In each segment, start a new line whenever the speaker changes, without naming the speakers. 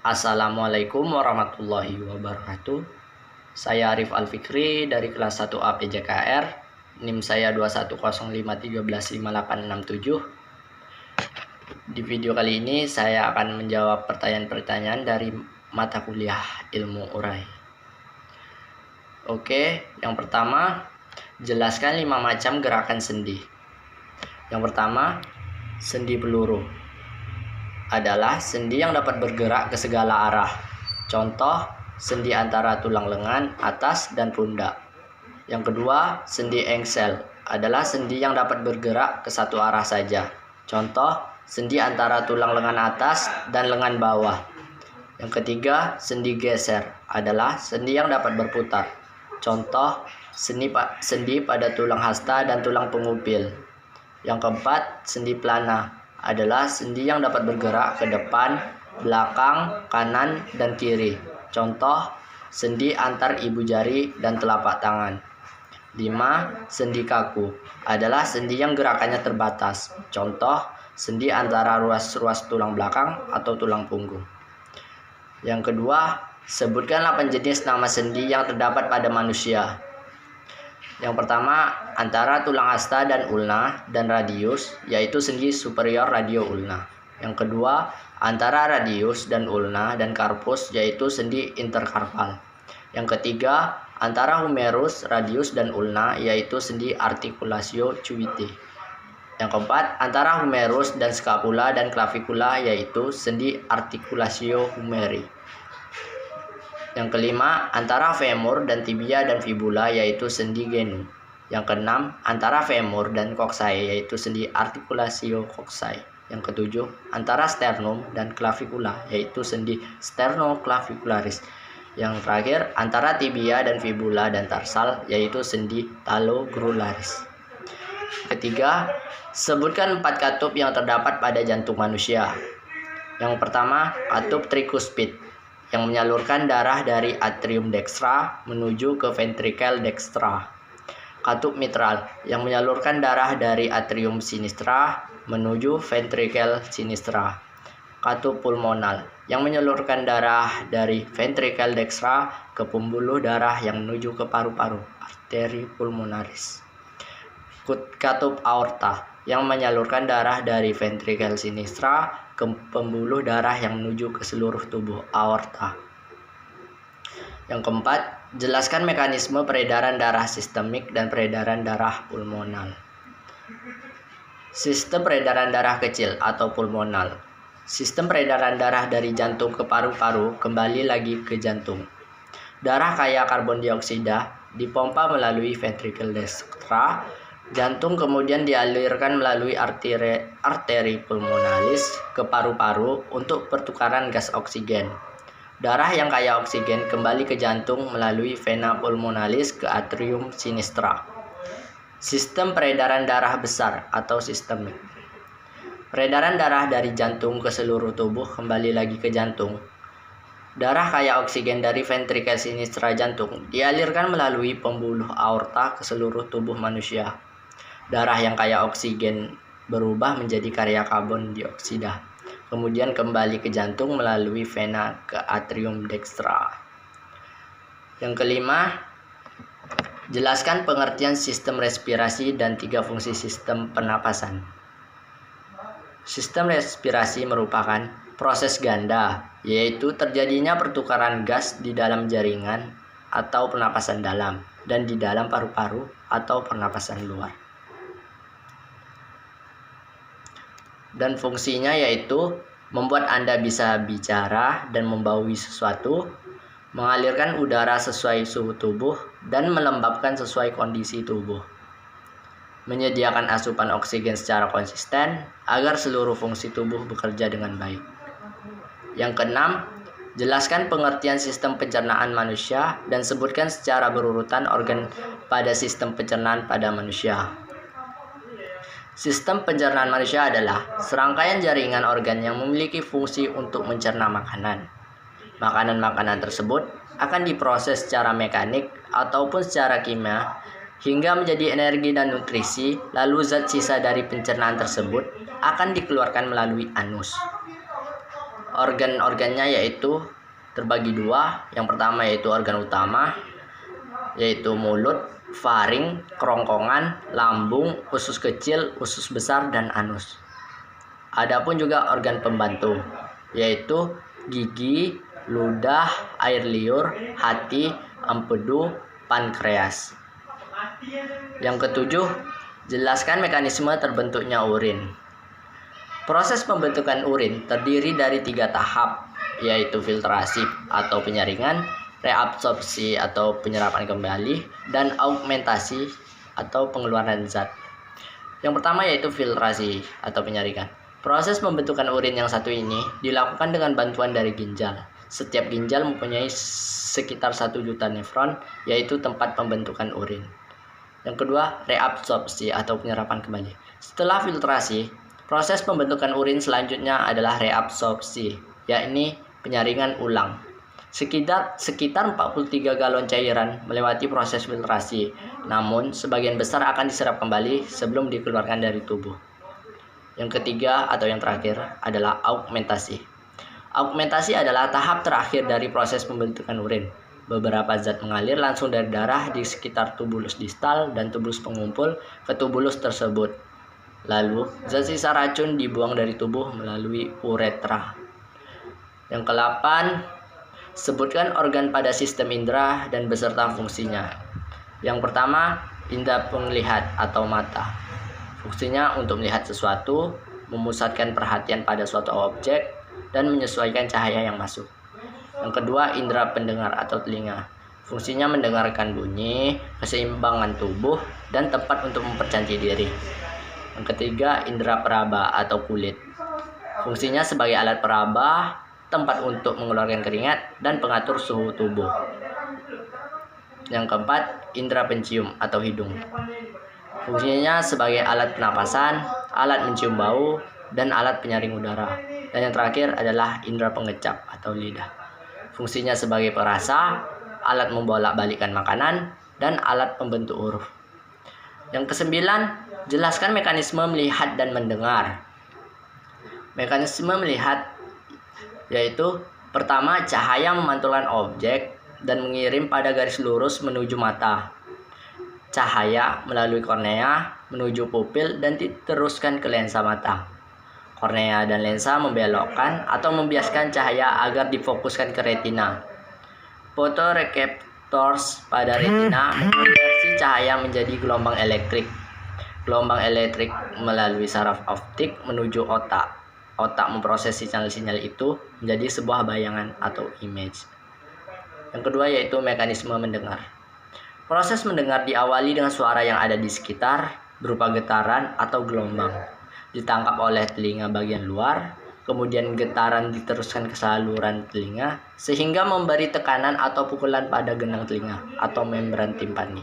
Assalamualaikum warahmatullahi wabarakatuh. Saya Arif Alfikri dari kelas 1A PJKR. NIM saya 21053115867. Di video kali ini saya akan menjawab pertanyaan-pertanyaan dari mata kuliah ilmu urai. Oke, yang pertama, jelaskan 5 macam gerakan sendi. Yang pertama, sendi peluru adalah sendi yang dapat bergerak ke segala arah. Contoh, sendi antara tulang lengan, atas, dan pundak. Yang kedua, sendi engsel adalah sendi yang dapat bergerak ke satu arah saja. Contoh, sendi antara tulang lengan atas dan lengan bawah. Yang ketiga, sendi geser adalah sendi yang dapat berputar. Contoh, sendi pada tulang hasta dan tulang pengupil. Yang keempat, sendi plana adalah sendi yang dapat bergerak ke depan, belakang, kanan, dan kiri. Contoh, sendi antar ibu jari dan telapak tangan. 5. Sendi kaku adalah sendi yang gerakannya terbatas. Contoh, sendi antara ruas-ruas tulang belakang atau tulang punggung. Yang kedua, sebutkan 8 jenis nama sendi yang terdapat pada manusia. Yang pertama, antara tulang hasta dan ulna dan radius, yaitu sendi superior radio ulna. Yang kedua, antara radius dan ulna dan carpus, yaitu sendi interkarpal. Yang ketiga, antara humerus, radius, dan ulna, yaitu sendi articulatio cuvitae. Yang keempat, antara humerus dan scapula dan clavicula, yaitu sendi articulatio humeri. Yang kelima, antara femur dan tibia dan fibula, yaitu sendi genu. Yang keenam, antara femur dan coxae, yaitu sendi articulatio coxae. Yang ketujuh, antara sternum dan clavicula, yaitu sendi sternoclavicularis. Yang terakhir, antara tibia dan fibula dan tarsal, yaitu sendi talogrularis. Ketiga, sebutkan 4 katup yang terdapat pada jantung manusia. Yang pertama, katup trikuspid yang menyalurkan darah dari atrium dextra menuju ke ventricle dextra. Katup mitral yang menyalurkan darah dari atrium sinistra menuju ventricle sinistra. Katup pulmonal yang menyalurkan darah dari ventricle dextra ke pembuluh darah yang menuju ke paru-paru, arteri pulmonaris. Katup aorta yang menyalurkan darah dari ventricle sinistra ke pembuluh darah yang menuju ke seluruh tubuh, aorta. Yang keempat, jelaskan mekanisme peredaran darah sistemik dan peredaran darah pulmonal. Sistem peredaran darah kecil atau pulmonal. Sistem peredaran darah dari jantung ke paru-paru kembali lagi ke jantung. Darah kaya karbon dioksida dipompa melalui ventricle dextra. Jantung kemudian dialirkan melalui arteri pulmonalis ke paru-paru untuk pertukaran gas oksigen. Darah yang kaya oksigen kembali ke jantung melalui vena pulmonalis ke atrium sinistra. Sistem peredaran darah besar atau sistemik. Peredaran darah dari jantung ke seluruh tubuh kembali lagi ke jantung. Darah kaya oksigen dari ventricle sinistra jantung dialirkan melalui pembuluh aorta ke seluruh tubuh manusia. Darah yang kaya oksigen berubah menjadi karya karbon dioksida, kemudian kembali ke jantung melalui vena ke atrium dextra. Yang kelima, jelaskan pengertian sistem respirasi dan 3 fungsi sistem pernapasan. Sistem respirasi merupakan proses ganda, yaitu terjadinya pertukaran gas di dalam jaringan atau pernapasan dalam dan di dalam paru-paru atau pernapasan luar. Dan fungsinya yaitu membuat Anda bisa bicara dan membawahi sesuatu, mengalirkan udara sesuai suhu tubuh, dan melembabkan sesuai kondisi tubuh. Menyediakan asupan oksigen secara konsisten agar seluruh fungsi tubuh bekerja dengan baik. Yang keenam, jelaskan pengertian sistem pencernaan manusia dan sebutkan secara berurutan organ pada sistem pencernaan pada manusia. Sistem pencernaan manusia adalah serangkaian jaringan organ yang memiliki fungsi untuk mencerna makanan. Makanan-makanan tersebut akan diproses secara mekanik ataupun secara kimia hingga menjadi energi dan nutrisi, lalu zat sisa dari pencernaan tersebut akan dikeluarkan melalui anus. Organ-organnya yaitu terbagi dua. Yang pertama yaitu organ utama, yaitu mulut, faring, kerongkongan, lambung, usus kecil, usus besar, dan anus. Adapun juga organ pembantu, yaitu gigi, ludah, air liur, hati, empedu, pankreas. Yang ketujuh, jelaskan mekanisme terbentuknya urin. Proses pembentukan urin terdiri dari 3 tahap, yaitu filtrasi atau penyaringan, reabsorpsi atau penyerapan kembali, dan augmentasi atau pengeluaran zat. Yang pertama yaitu filtrasi atau penyaringan. Proses pembentukan urin yang satu ini dilakukan dengan bantuan dari ginjal. Setiap ginjal mempunyai sekitar 1 juta nefron, yaitu tempat pembentukan urin. Yang kedua, reabsorpsi atau penyerapan kembali. Setelah filtrasi, proses pembentukan urin selanjutnya adalah reabsorpsi, yakni penyaringan ulang. Sekitar 43 galon cairan melewati proses filtrasi, namun sebagian besar akan diserap kembali sebelum dikeluarkan dari tubuh. Yang ketiga atau yang terakhir adalah augmentasi. Augmentasi adalah tahap terakhir dari proses pembentukan urin. Beberapa zat mengalir langsung dari darah di sekitar tubulus distal dan tubulus pengumpul ke tubulus tersebut. Lalu, zat sisa racun dibuang dari tubuh melalui uretra. Yang ke-8, sebutkan organ pada sistem indera dan beserta fungsinya. Yang pertama, indera penglihat atau mata. Fungsinya untuk melihat sesuatu, memusatkan perhatian pada suatu objek, dan menyesuaikan cahaya yang masuk. Yang kedua, indera pendengar atau telinga. Fungsinya mendengarkan bunyi, keseimbangan tubuh, dan tempat untuk mempercantik diri. Yang ketiga, indera peraba atau kulit. Fungsinya sebagai alat peraba, tempat untuk mengeluarkan keringat, dan pengatur suhu tubuh. Yang keempat, indera pencium atau hidung. Fungsinya sebagai alat pernapasan, alat mencium bau, dan alat penyaring udara. Dan yang terakhir adalah indera pengecap atau lidah. Fungsinya sebagai perasa, alat membolak-balikkan makanan, dan alat pembentuk huruf. Yang kesembilan, jelaskan mekanisme melihat dan mendengar. Mekanisme melihat yaitu pertama, cahaya memantulkan objek dan mengirim pada garis lurus menuju mata. Cahaya melalui kornea menuju pupil dan diteruskan ke lensa mata. Kornea dan lensa membelokkan atau membiaskan cahaya agar difokuskan ke retina. Photoreceptors pada retina mengonversi cahaya menjadi gelombang elektrik. Gelombang elektrik melalui saraf optik menuju otak. Otak memproses sinyal-sinyal itu menjadi sebuah bayangan atau image. Yang kedua yaitu mekanisme mendengar. Proses mendengar diawali dengan suara yang ada di sekitar berupa getaran atau gelombang. Ditangkap oleh telinga bagian luar, kemudian getaran diteruskan ke saluran telinga sehingga memberi tekanan atau pukulan pada gendang telinga atau membran timpani.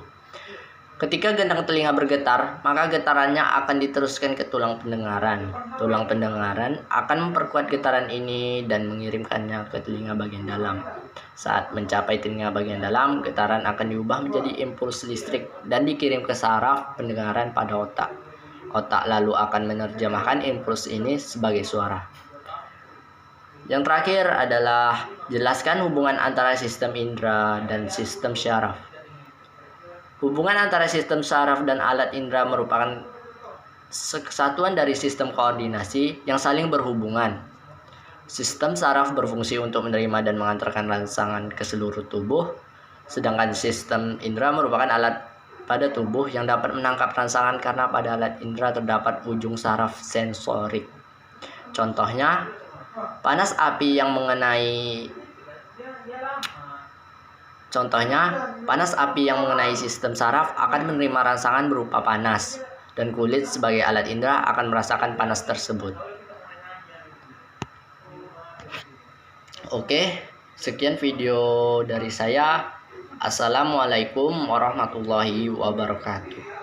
Ketika gendang telinga bergetar, maka getarannya akan diteruskan ke tulang pendengaran. Tulang pendengaran akan memperkuat getaran ini dan mengirimkannya ke telinga bagian dalam. Saat mencapai telinga bagian dalam, getaran akan diubah menjadi impuls listrik dan dikirim ke saraf pendengaran pada otak. Otak lalu akan menerjemahkan impuls ini sebagai suara. Yang terakhir adalah jelaskan hubungan antara sistem indera dan sistem syaraf. Hubungan antara sistem saraf dan alat indera merupakan kesatuan dari sistem koordinasi yang saling berhubungan. Sistem saraf berfungsi untuk menerima dan mengantarkan rangsangan ke seluruh tubuh, sedangkan sistem indera merupakan alat pada tubuh yang dapat menangkap rangsangan karena pada alat indera terdapat ujung saraf sensorik. Contohnya, panas api yang mengenai sistem saraf akan menerima rangsangan berupa panas, dan kulit sebagai alat indera akan merasakan panas tersebut. Oke, sekian video dari saya. Assalamualaikum warahmatullahi wabarakatuh.